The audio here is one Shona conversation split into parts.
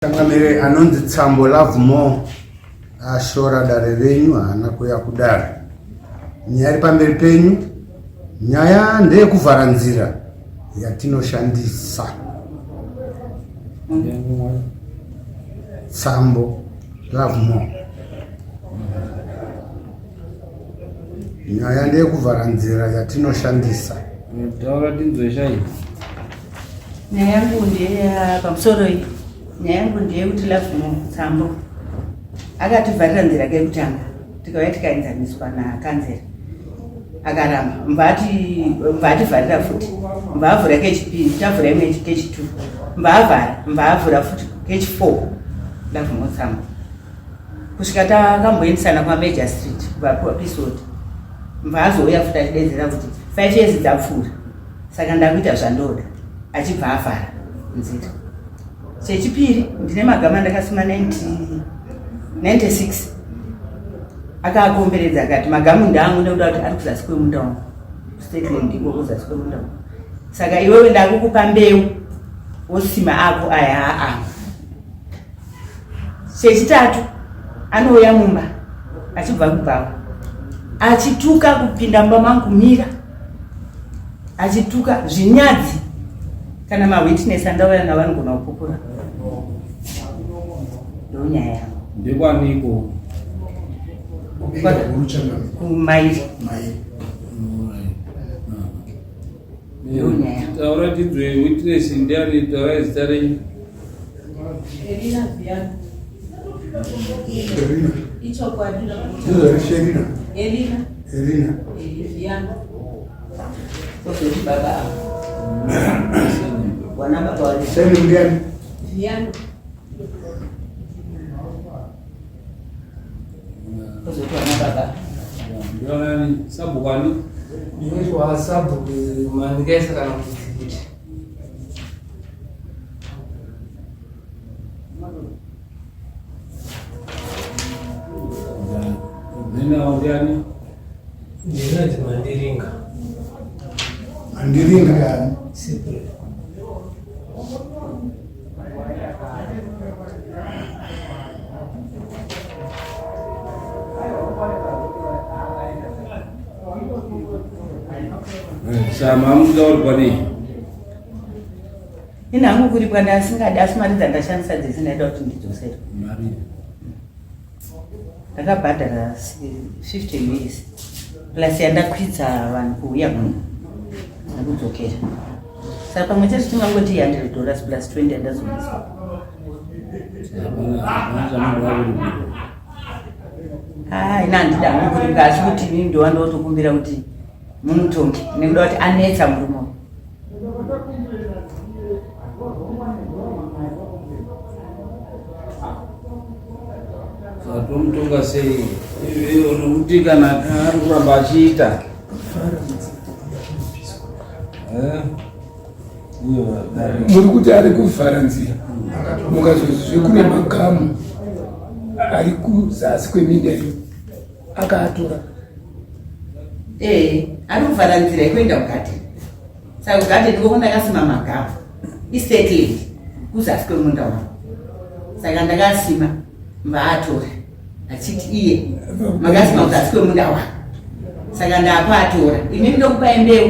Tangamire anonzi tsambo Lovemore ashora dare renyu haana kuuya kudare. Nyaya iri pamberi penyu nyaya ndeyekuvhara nzira yatinoshandisa. Tsambo Lovemore, nyaya ndeyekuvhara nzira yatinoshandisa. Nyaya yangu pamusoro iyi. Nyaya yangu ndeyekuti Lovemore Tsambo akativharira nzira kekutanga, tikauya tikaenzaniswa nakanzera akaramba, mbativharira futi, mbavhura kechipiri, tavhura imwe kechi2, mbavhura futi kechi4 Lovemore Tsambo kusvika takamboendesana kwaMajor Street kuvapiwa episode, mbazouya futi achidedzera kuti 5 years dzapfuura, saka ndakuita zvandoda, achibva avhara nzira. Chechipiri ndine magama ndakasima 96 akakomberedza akati magamu ndangu ndoda kuti ari kuzasi kwemunda wangu, statement ndiko kuzasi kwemunda wangu, saka iwewe ndakukupa mbeu wosima ako aya. Chechitatu anouya mumba achibva kubvawa achituka kupinda mumba mangu mira, achituka zvinyadzi kana mawitness andauya navanogona kupupura. Nyaya yangu ndekwaniko kumairi taura tidzwe witness ndiani taura zita renyu? kozoti baba wana baba wali kozoti wana baba ndiani sabu kwani Ini sabu mandikesa kana kusikiti. nina ndiani Ndina mandiringa. Mandiringa yani Sipre. sama mudzauri kwani inhangu kuripwa ndasingadi, asi mari dzandashandisa dzisinaida kuti ndidzosere. Ndakabhadhara 50 years plus yandakwidza vanhu kuuya muno nakudzokera, saka pamwe chete tingangoti $100 plus 20 yandazobviswa. Ina handida mukuringa, asi kuti inini ndowandotokumbira kuti munutongi nekuda kuti anetsa murume. zvatomutonga sei nokuti kana ari kuramba achiita muri kuti ari kuvhara nzira mukazozvizve kune magamu ari kuzasi kweminda iyo akaatora Ari kuvhara nzira ikuenda kugate, saka kugate ndiko kwandakasima magamu istatland kuzasi kwemunda wangu, saka ndakasima mbaatora achiti iye makasima kuzasi kwemunda wangu, saka ndakwatora. Inini ndokupai mbeu,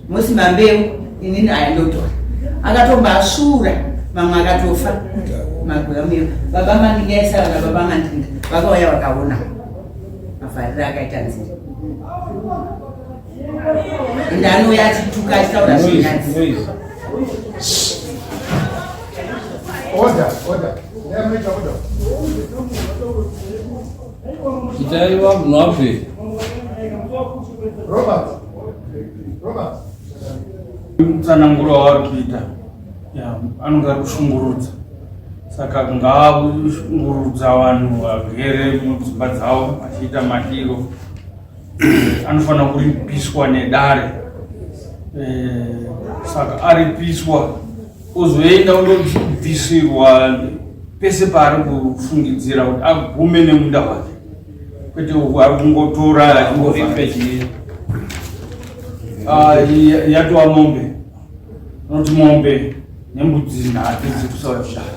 mosima mbeu, inini aya ndotora. Akatombasvura, mamwe akatofa magwamiro. Baba mandingaisa vana baba mandinga vakauya vakaona mavhariro akaita nzira. Ndanoya achituka achitaura zvinyadzi. order itaiwa munobve Robert mutsananguro wavari kuita anonge ari kushungurudza, saka ngaashungurudza vanhu vagere mudzimba dzavo vachiita madiro. Anofanira kuripiswa nedare, saka aripiswa ozoenda undobvisirwa pese paari kufungidzira kuti agume nemunda wake, kwete ari kungotora achingoripechi yatova mombe, noti mombe nembudzi nhatu dziri kusauya kushanda.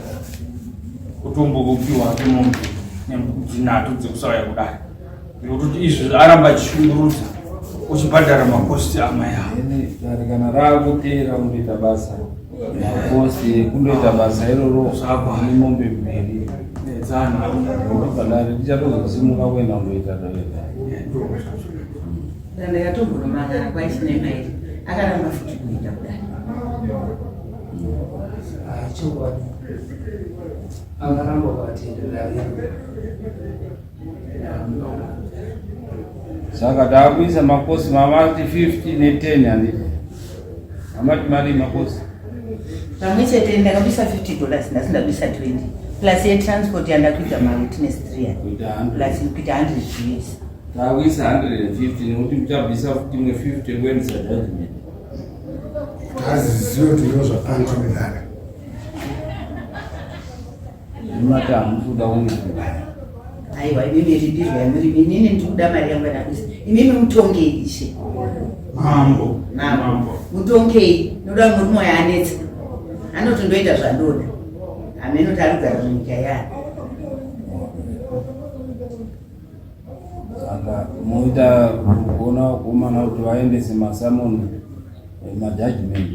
kutombokupiwa kwemombe nembudzi dzekusauya kudai ngekuti izvi aramba achishungurudza uchibhadhara makosti amai avo kana raakupera kundoita basa makosti kundoita basa iroro nemombe mbiri padare tichatozosimuka kuenda kundoita toita ndakatombonamagara kwaichinemairi akaramba futi kuita kudai chokwadi akaramba kuatenderera saka taakuisa makosi mamati 50 ne10 handiti amati mari makosi pamwe chete ndakabisa $50 ndasindabisa 20 plus yetransport yandakuita mawitness 3 plus kuita 100 US taakuisa 150 nekuti muchabvisa futi imwe 50 kuendesa judgment aziziwe kuti ndozvakanzwa kudhara imati hamusuda unizvidara aiwa imimi ripirwa yamuri inini ndikuda mari yangu yanakuisa imimi mutongei ishe mambo mutongei noda murume yaanetsa anotondoita zvandoda amenoti ari kugara munyika yayo saka moita kuona kuomana kuti vaendese masamoni majudgment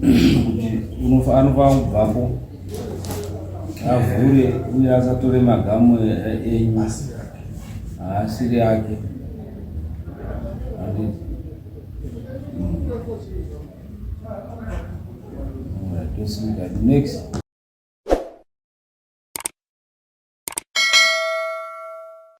kuti anofana kubvapo avhure uye asatore magamu enyu haasiri ake handiti tosimika next